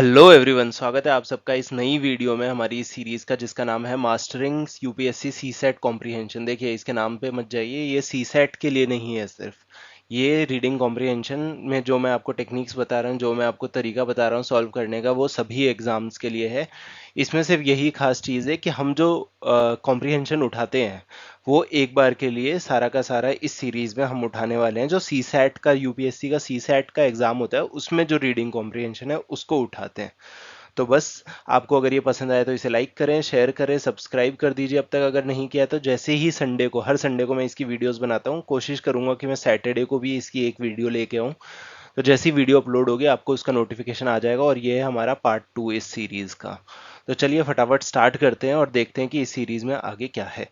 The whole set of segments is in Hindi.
हेलो एवरीवन, स्वागत है आप सबका इस नई वीडियो में हमारी इस सीरीज का जिसका नाम है mastering UPSC CSAT comprehension. देखिए, इसके नाम पे मत जाइए, ये सी सेट के लिए नहीं है। सिर्फ ये रीडिंग कॉम्प्रिहेंशन में जो मैं आपको टेक्निक्स बता रहा हूँ, जो मैं आपको तरीका बता रहा हूँ सॉल्व करने का, वो सभी एग्जाम्स के लिए है। इसमें सिर्फ यही खास चीज़ है कि हम जो कॉम्प्रिहेंशन उठाते हैं वो एक बार के लिए सारा का सारा इस सीरीज में हम उठाने वाले हैं। जो सी सेट का यूपीएससी का सी सेट का एग्जाम होता है उसमें जो रीडिंग कॉम्प्रिहेंशन है उसको उठाते हैं। तो बस, आपको अगर ये पसंद आए तो इसे लाइक करें, शेयर करें, सब्सक्राइब कर दीजिए अब तक अगर नहीं किया तो। जैसे ही संडे को, हर संडे को मैं इसकी वीडियोस बनाता हूँ, कोशिश करूंगा कि मैं सैटरडे को भी इसकी एक वीडियो लेके आऊँ। तो जैसी वीडियो अपलोड होगी आपको उसका नोटिफिकेशन आ जाएगा। और ये है हमारा पार्ट 2 इस सीरीज का। तो चलिए फटाफट स्टार्ट करते हैं और देखते हैं कि इस सीरीज में आगे क्या है।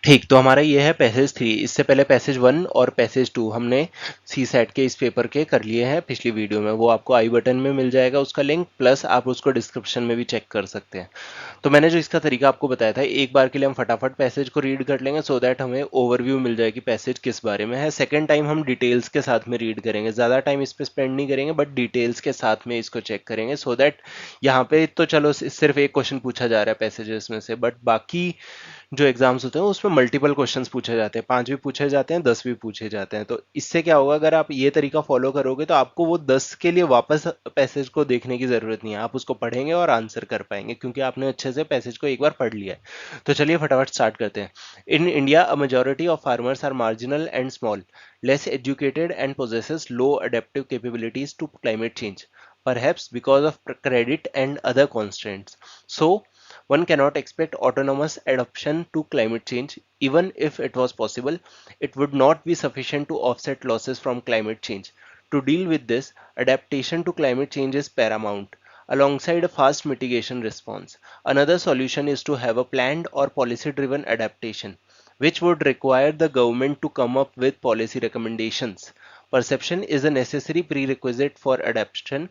ठीक, तो हमारा ये है पैसेज 3। इससे पहले पैसेज 1 और पैसेज 2 हमने सी सेट के इस पेपर के कर लिए हैं पिछली वीडियो में। वो आपको आई बटन में मिल जाएगा उसका लिंक, प्लस आप उसको डिस्क्रिप्शन में भी चेक कर सकते हैं। तो मैंने जो इसका तरीका आपको बताया था, एक बार के लिए हम फटाफट पैसेज को रीड कर लेंगे सो दैट हमें ओवरव्यू मिल जाए कि पैसेज किस बारे में है। सेकंड टाइम हम डिटेल्स के साथ में रीड करेंगे, ज़्यादा टाइम इस पर स्पेंड नहीं करेंगे बट डिटेल्स के साथ में इसको चेक करेंगे सो दैट यहाँ पे तो चलो सिर्फ एक क्वेश्चन पूछा जा रहा है पैसेजेस में से, बट बाकी जो एग्जाम्स होते हैं उसमें मल्टीपल क्वेश्चंस पूछे जाते हैं, 5 भी पूछे जाते हैं, 10 भी पूछे जाते हैं। तो इससे क्या होगा, अगर आप ये तरीका फॉलो करोगे तो आपको वो 10 के लिए वापस पैसेज को देखने की जरूरत नहीं है। आप उसको पढ़ेंगे और आंसर कर पाएंगे क्योंकि आपने अच्छे से पैसेज को एक बार पढ़ लिया है। तो चलिए फटाफट स्टार्ट करते हैं। In India a majority of farmers are marginal and small, less educated and possesses low adaptive capabilities to climate change, perhaps because of credit and other constraints. So one cannot expect autonomous adaptation to climate change. Even if it was possible, it would not be sufficient to offset losses from climate change. To deal with this, adaptation to climate change is paramount, alongside a fast mitigation response. Another solution is to have a planned or policy driven adaptation, which would require the government to come up with policy recommendations. Perception is a necessary prerequisite for adaptation.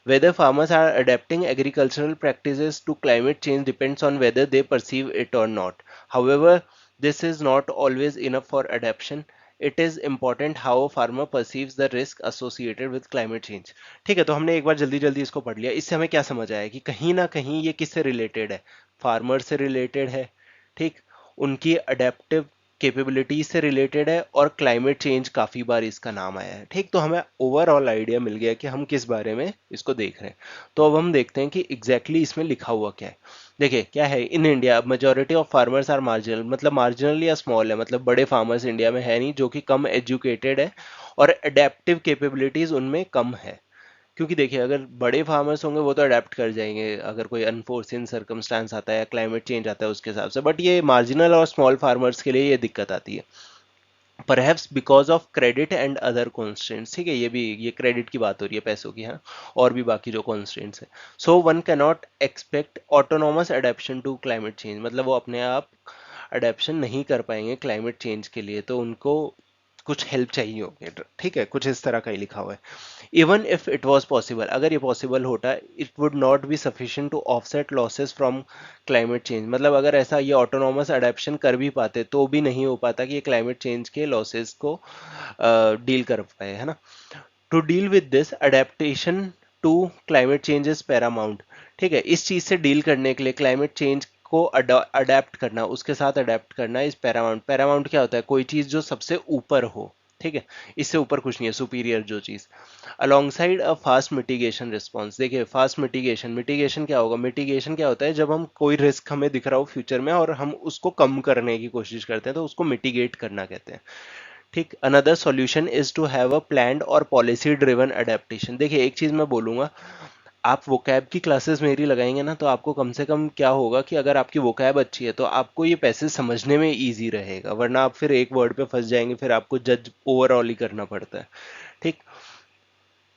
Whether farmers are adapting agricultural practices to climate change depends on whether they perceive it or not. However, this is not always enough for adaptation. It is important how a farmer perceives the risk associated with climate change. ठीक है, तो हमने एक बार जल्दी जल्दी इसको पढ़ लिया। इससे हमें क्या समझ आया कि कहीं ना कहीं ये किससे रिलेटेड है, फार्मर से रिलेटेड है। ठीक, उनकी अडेप्टिव कैपेबिलिटी से रिलेटेड है और क्लाइमेट चेंज काफ़ी बार इसका नाम आया है। ठीक, तो हमें ओवरऑल आइडिया मिल गया कि हम किस बारे में इसको देख रहे हैं। तो अब हम देखते हैं कि एग्जैक्टली इसमें लिखा हुआ क्या है। देखिए क्या है, in India majority of farmers are marginal, मतलब मार्जिनल या स्मॉल है, मतलब बड़े फार्मर्स इंडिया में है नहीं, जो कि कम एजुकेटेड है और अडेप्टिव कैपेबिलिटीज उनमें कम है। क्योंकि देखिए, अगर बड़े फार्मर्स होंगे वो तो अडेप्ट कर जाएंगे अगर कोई अनफोर्सिन सर्कमस्टांस आता है या क्लाइमेट चेंज आता है उसके हिसाब से, बट ये मार्जिनल और स्मॉल फार्मर्स के लिए ये दिक्कत आती है। Perhaps because of credit and other constants. ठीक है, ये क्रेडिट की बात हो रही है, पैसों की, हाँ, और भी बाकी जो कॉन्स्टेंट्स है। So one can not expect autonomous adaption to climate change, मतलब वो अपने आप अडेप्शन नहीं कर पाएंगे क्लाइमेट चेंज के लिए, तो उनको कुछ हेल्प चाहिए होगी। ठीक है, कुछ इस तरह का ही लिखा हुआ है। Even if it was possible, अगर ये पॉसिबल होता, it would not be sufficient to offset losses from climate change, मतलब अगर ऐसा ये ऑटोनॉमस अडेप्शन कर भी पाते तो भी नहीं हो पाता कि ये क्लाइमेट चेंज के लॉसेस को डील कर पाए, है ना। To deal with this, adaptation to climate change is paramount. ठीक है, इस चीज से डील करने के लिए क्लाइमेट चेंज को अडेप्ट करना, उसके साथ अडेप्ट करना इज पैरामाउंट। पैरामाउंट क्या होता है, कोई चीज जो सबसे ऊपर हो। ठीक है, इससे ऊपर कुछ नहीं है, सुपीरियर जो चीज। Alongside a fast mitigation response. देखिए, फास्ट मिटिगेशन, मिटिगेशन क्या होगा, मिटिगेशन क्या होता है, जब हम कोई रिस्क हमें दिख रहा हो फ्यूचर में और हम उसको कम करने की कोशिश करते हैं तो उसको मिटिगेट करना कहते हैं। ठीक, another solution is to have a planned और पॉलिसी ड्रिवन अडेप्टेशन। देखिए, एक चीज मैं बोलूंगा, आप वोकैब की क्लासेस मेरी लगाएंगे ना तो आपको कम से कम क्या होगा कि अगर आपकी वोकैब अच्छी है तो आपको ये पैसेज समझने में इजी रहेगा, वरना आप फिर एक वर्ड पे फंस जाएंगे, फिर आपको जज ओवरऑल ही करना पड़ता है। ठीक,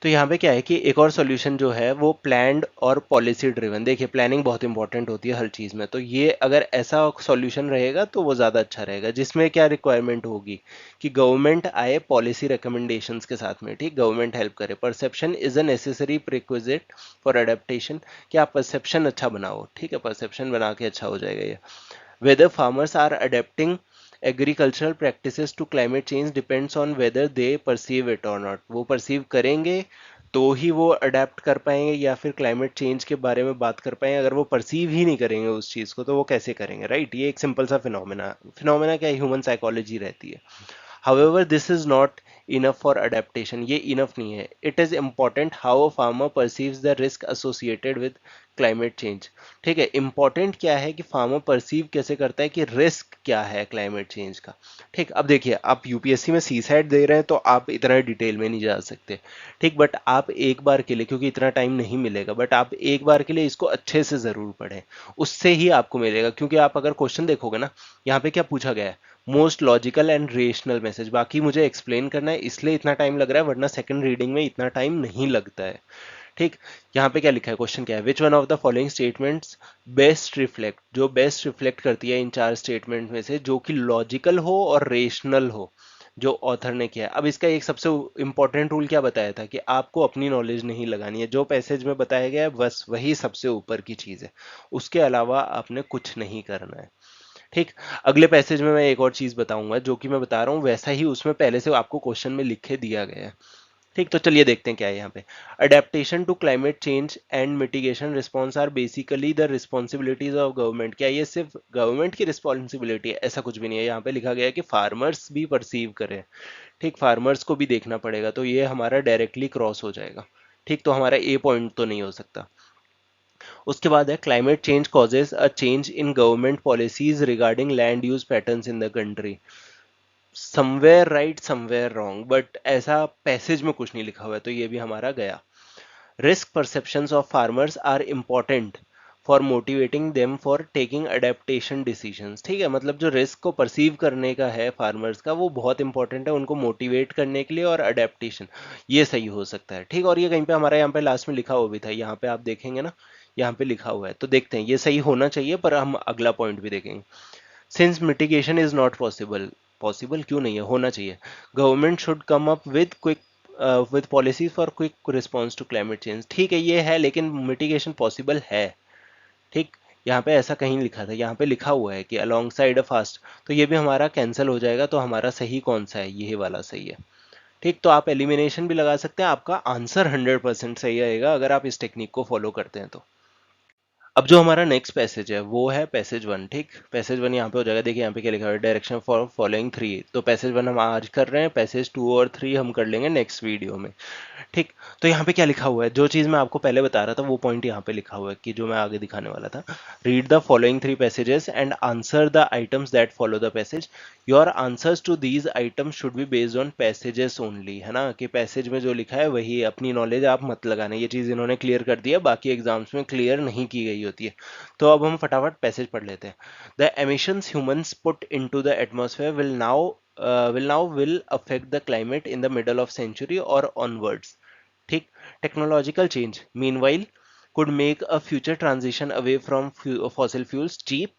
तो यहाँ पे क्या है कि एक और सॉल्यूशन जो है वो प्लान्ड और पॉलिसी ड्रिवन। देखिए, प्लानिंग बहुत इंपॉर्टेंट होती है हर चीज़ में, तो ये अगर ऐसा सॉल्यूशन रहेगा तो वो ज़्यादा अच्छा रहेगा, जिसमें क्या रिक्वायरमेंट होगी कि गवर्नमेंट आए पॉलिसी रिकमेंडेशंस के साथ में। ठीक, गवर्नमेंट हेल्प करे। Perception is a necessary prerequisite for adaptation, कि आप परसेप्शन अच्छा बनाओ। ठीक है, परसेप्शन बना के अच्छा हो जाएगा ये। Whether farmers are adapting agricultural practices to climate change depends on whether they perceive it or not. वो परसीव करेंगे तो ही वो अडेप्ट कर पाएंगे या फिर क्लाइमेट चेंज के बारे में बात कर पाएंगे। अगर वो परसीव ही नहीं करेंगे उस चीज़ को तो वो कैसे करेंगे, राइट? ये एक सिंपल सा फिनोमेना, फिनोमेना क्या, ह्यूमन साइकोलॉजी रहती है। However, this is not enough for adaptation. ये enough नहीं है. It is important how a farmer perceives the risk associated with climate change. ठीक है, important क्या है कि फार्मर परसीव कैसे करता है कि रिस्क क्या है क्लाइमेट चेंज का। ठीक, अब देखिए आप यूपीएससी में सी सेट दे रहे हैं तो आप इतना डिटेल में नहीं जा सकते। ठीक, बट आप एक बार के लिए, क्योंकि इतना टाइम नहीं मिलेगा, बट आप एक बार के लिए इसको अच्छे से जरूर पढ़ें, उससे ही आपको मिलेगा। क्योंकि आप अगर क्वेश्चन देखोगे ना, यहाँ पे क्या पूछा गया है, most logical and rational message. बाकी मुझे एक्सप्लेन करना है इसलिए इतना टाइम लग रहा है, वरना सेकंड रीडिंग में इतना टाइम नहीं लगता है। ठीक, यहाँ पे क्या लिखा है, क्वेश्चन क्या है, which one of the following statements best reflect, जो बेस्ट रिफ्लेक्ट करती है इन चार स्टेटमेंट में से, जो कि लॉजिकल हो और रेशनल हो, जो ऑथर ने किया है। अब इसका एक सबसे इंपॉर्टेंट रूल क्या बताया था कि आपको अपनी नॉलेज नहीं लगानी है, जो पैसेज में बताया गया है बस वही सबसे ऊपर की चीज है, उसके अलावा आपने कुछ नहीं करना है। ठीक, अगले पैसेज में मैं एक और चीज बताऊंगा, जो कि मैं बता रहा हूँ वैसा ही उसमें पहले से आपको क्वेश्चन में लिख के दिया गया है। ठीक, तो चलिए देखते हैं क्या है यहाँ पे। Adaptation to climate change and mitigation response are basically the responsibilities of government. क्या ये सिर्फ गवर्नमेंट की रिस्पॉन्सिबिलिटी है? ऐसा कुछ भी नहीं है, यहाँ पे लिखा गया है कि फार्मर्स भी परसीव करें। ठीक, फार्मर्स को भी देखना पड़ेगा, तो ये हमारा डायरेक्टली क्रॉस हो जाएगा। ठीक, तो हमारा ए पॉइंट तो नहीं हो सकता। उसके बाद है climate change causes a change in government policies regarding land use patterns in the country. Somewhere right somewhere wrong, but ऐसा पैसेज में कुछ नहीं लिखा हुआ है, तो ये भी हमारा गया। Risk perceptions of farmers are important for motivating them for taking adaptation decisions. ठीक है, मतलब जो रिस्क को परसीव करने का है फार्मर्स का, वो बहुत इंपॉर्टेंट है उनको मोटिवेट करने के लिए, और अडेप्टेशन ये सही हो सकता है। ठीक, और ये कहीं पे हमारे यहाँ पे लास्ट में लिखा हुआ भी था, यहाँ पे आप देखेंगे ना, यहाँ पे लिखा हुआ है, तो देखते हैं ये सही होना चाहिए, पर हम अगला पॉइंट भी देखेंगे। Since mitigation is not possible, possible क्यों नहीं है, होना चाहिए, government should come up with quick with policy for quick response to climate change. ठीक है, ये है, लेकिन मिटिगेशन पॉसिबल है। ठीक, यहाँ पे ऐसा कहीं लिखा था, यहाँ पे लिखा हुआ है कि अलोंग साइड अ फास्ट, तो ये भी हमारा कैंसिल हो जाएगा, तो हमारा सही कौन सा है, ये वाला सही है। ठीक, तो आप एलिमिनेशन भी लगा सकते हैं, आपका आंसर 100% सही आएगा अगर आप इस टेक्निक को फॉलो करते हैं तो। अब जो हमारा नेक्स्ट पैसेज है वो है पैसेज वन। ठीक, पैसेज वन यहाँ पे हो जाएगा, देखिए यहाँ पे क्या लिखा है, डायरेक्शन फॉर फॉलोइंग थ्री। तो पैसेज वन हम आज कर रहे हैं, पैसेज टू और थ्री हम कर लेंगे नेक्स्ट वीडियो में। ठीक, तो यहाँ पे क्या लिखा हुआ है, जो चीज़ मैं आपको पहले बता रहा था वो पॉइंट यहाँ पे लिखा हुआ है कि जो मैं आगे दिखाने वाला था। Read the following three passages and answer the items that follow the passage. Your answers to these items should be based on passages only, है ना, कि पैसेज में जो लिखा है वही, अपनी नॉलेज आप मत लगाना। ये चीज़ इन्होंने क्लियर कर दिया, बाकी एग्जाम्स में क्लियर नहीं की गई होती है। तो अब हम फटाफट पैसेज पढ़ लेते हैं। The emissions humans put into the atmosphere will affect the climate in the middle of century or onwards. ठीक, technological change meanwhile could make a future transition away from fossil fuels cheap,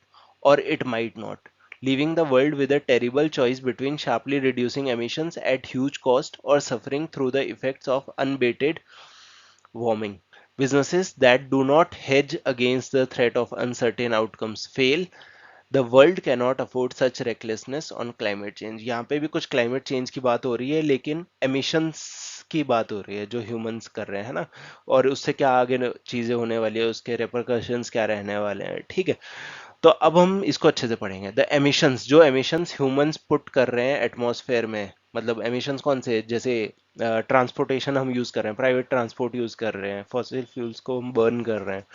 or it might not, leaving the world with a terrible choice between sharply reducing emissions at huge cost or suffering through the effects of unabated warming. Businesses that do not hedge against the threat of uncertain outcomes fail. The world cannot afford such recklessness on climate change. यहाँ पे भी कुछ क्लाइमेट चेंज की बात हो रही है, लेकिन एमिशंस की बात हो रही है जो ह्यूमंस कर रहे हैं ना, और उससे क्या आगे चीजें होने वाली है, उसके रेपरकशंस क्या रहने वाले हैं। ठीक है, तो अब हम इसको अच्छे से पढ़ेंगे। द एमिशंस, जो एमिशंस ह्यूमंस पुट कर रहे हैं एटमॉस्फेयर में, मतलब एमिशंस कौन से, जैसे ट्रांसपोर्टेशन हम यूज कर रहे हैं, प्राइवेट ट्रांसपोर्ट यूज कर रहे हैं, फॉसिल फ्यूल्स को हम बर्न कर रहे हैं,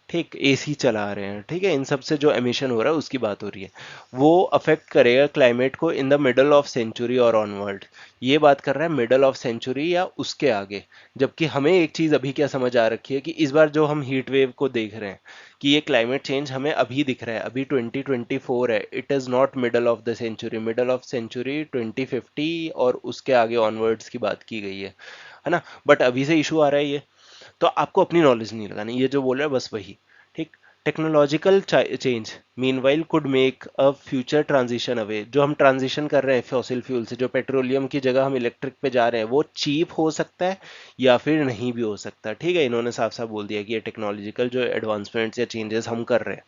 ठीक, एसी चला रहे हैं, ठीक है, इन सब से जो एमिशन हो रहा है उसकी बात हो रही है। वो अफेक्ट करेगा क्लाइमेट को in the middle of century और ऑनवर्ड। ये बात कर रहा है मिडल ऑफ सेंचुरी या उसके आगे। जबकि हमें एक चीज अभी क्या समझ आ रखी है कि इस बार जो हम हीट वेव को देख रहे हैं, कि ये क्लाइमेट चेंज हमें अभी दिख रहा है, अभी 2024 है, it is not middle of the century. Middle of century 2050 और उसके आगे ऑनवर्ड्स की बात की गई है ना, बट अभी से इशू आ रहा है ये। तो आपको अपनी नॉलेज नहीं लगानी, ये जो बोल रहा है बस वही। ठीक, technological change meanwhile could make a future transition away. जो हम ट्रांजिशन कर रहे हैं फॉसिल फ्यूल से, जो पेट्रोलियम की जगह हम इलेक्ट्रिक पे जा रहे हैं, वो चीप हो सकता है या फिर नहीं भी हो सकता। ठीक है, इन्होंने साफ साफ बोल दिया कि ये टेक्नोलॉजिकल जो एडवांसमेंट्स या चेंजेस हम कर रहे हैं,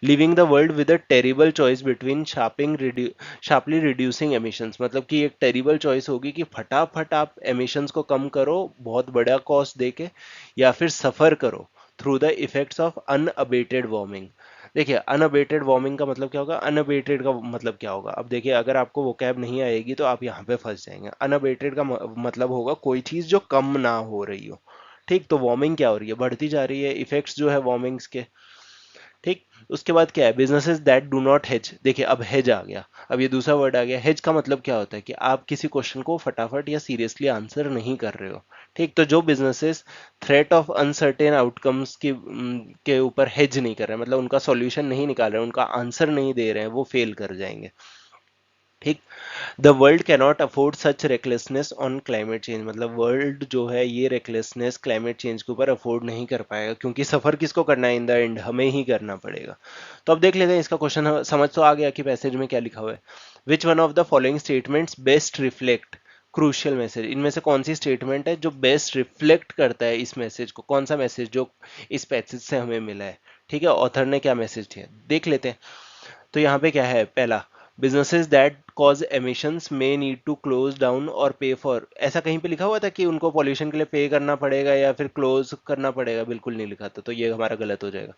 living the world with a terrible choice between sharply reducing emissions, मतलब कि एक टेरिबल चॉइस होगी कि फटाफट आप एमिशंस को कम करो बहुत बड़ा कॉस्ट देके, या फिर सफर करो through the effects of unabated warming. देखिए अनअबेटेड वार्मिंग का मतलब क्या होगा, अनअबेटेड का मतलब क्या होगा, अब देखिए अगर आपको वो कैब नहीं आएगी तो आप यहाँ पे फंस जाएंगे। अनअबेटेड का मतलब होगा कोई चीज जो कम ना हो रही हो। ठीक, तो वार्मिंग क्या हो रही है, बढ़ती जा रही है, इफेक्ट्स जो है वार्मिंग्स के। ठीक, उसके बाद क्या है, businesses that do not hedge. देखिए अब हेज आ गया, अब ये दूसरा वर्ड आ गया। हेज का मतलब क्या होता है कि आप किसी क्वेश्चन को फटाफट या सीरियसली आंसर नहीं कर रहे हो। ठीक, तो जो businesses threat of uncertain outcomes के ऊपर हेज नहीं कर रहे हैं, मतलब उनका सॉल्यूशन नहीं निकाल रहे हैं, उनका आंसर नहीं दे रहे हैं, वो फेल कर जाएंगे। ठीक, the world cannot afford such recklessness on climate change, मतलब वर्ल्ड जो है ये रेकलेसनेस क्लाइमेट चेंज के ऊपर अफोर्ड नहीं कर पाएगा, क्योंकि सफर किसको करना है, इन द एंड हमें ही करना पड़ेगा। तो अब देख लेते हैं इसका क्वेश्चन समझ तो आ गया कि पैसेज में क्या लिखा हुआ है। Which one of the following statements best reflect crucial message, इनमें से कौन सी स्टेटमेंट है जो बेस्ट रिफ्लेक्ट करता है इस मैसेज को, कौन सा मैसेज जो इस पैसेज से हमें मिला है। ठीक है, ऑथर ने क्या मैसेज दिया देख लेते हैं। तो यहाँ पे क्या है, पहला, businesses that cause emissions may need to close down और पे फॉर, ऐसा कहीं पे लिखा हुआ था कि उनको पॉल्यूशन के लिए पे करना पड़ेगा या फिर क्लोज करना पड़ेगा, बिल्कुल नहीं लिखा था, तो ये हमारा गलत हो जाएगा।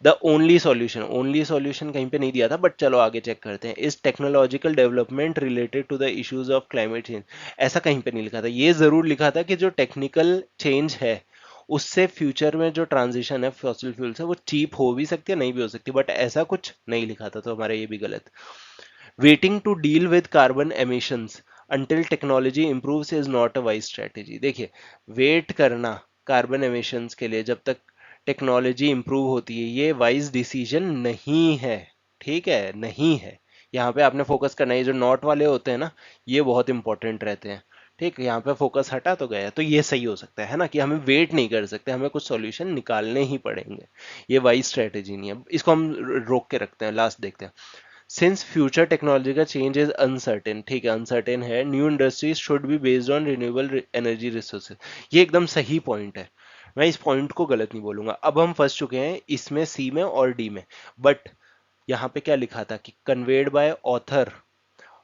द ओनली सॉल्यूशन कहीं पे नहीं दिया था, बट चलो आगे चेक करते हैं। Is technological development related to the issues of climate change, ऐसा कहीं पे नहीं लिखा था। ये जरूर लिखा था कि जो टेक्निकल चेंज है उससे फ्यूचर में जो ट्रांजिशन है फॉसिल फ्यूल से वो चीप हो भी सकती है, नहीं भी हो सकती, बट ऐसा कुछ नहीं लिखा था, तो हमारा ये भी गलत। Waiting to deal with carbon emissions until technology improves is not a wise strategy. देखिए वेट करना कार्बन एमिशंस के लिए जब तक टेक्नोलॉजी इंप्रूव होती है, ये वाइज डिसीजन नहीं है। ठीक है, नहीं है। यहाँ पे आपने फोकस करना है, ये जो नॉट वाले होते हैं ना, ये बहुत इंपॉर्टेंट रहते हैं। ठीक, यहाँ पे फोकस हटा तो गया, तो ये सही हो सकता है ना, कि हमें वेट नहीं कर सकते, हमें कुछ सॉल्यूशन निकालने ही पड़ेंगे। ये वाइज स्ट्रेटेजी नहीं है, इसको हम रोक के रखते हैं, लास्ट देखते हैं। सिंस फ्यूचर टेक्नोलॉजी का चेंज इज अनसर्टेन, ठीक है अनसर्टेन है, new industries should be based on renewable energy resources. ये एकदम सही पॉइंट है, मैं इस पॉइंट को गलत नहीं बोलूंगा। अब हम फंस चुके हैं इसमें, सी में और डी में, बट यहाँ पे क्या लिखा था कि कन्वेड बाय ऑथर,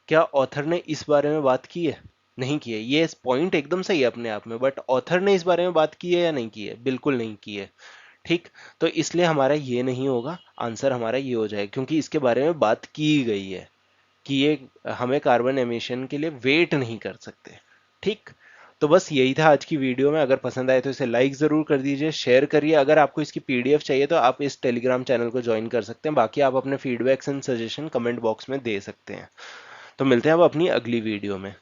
क्या ऑथर ने इस बारे में बात की है, नहीं की है। ये पॉइंट एकदम सही है अपने आप में, बट ऑथर ने इस बारे में बात की है या नहीं की है, बिल्कुल नहीं की है। ठीक, तो इसलिए हमारा ये नहीं होगा, आंसर हमारा ये हो जाएगा, क्योंकि इसके बारे में बात की गई है कि ये हमें कार्बन एमिशन के लिए वेट नहीं कर सकते। ठीक, तो बस यही था आज की वीडियो में। अगर पसंद आए तो इसे लाइक जरूर कर दीजिए, शेयर करिए। अगर आपको इसकी पीडीएफ चाहिए तो आप इस टेलीग्राम चैनल को ज्वाइन कर सकते हैं, बाकी आप अपने feedbacks and suggestion comment box में दे सकते हैं। तो मिलते हैं अब अपनी अगली वीडियो में।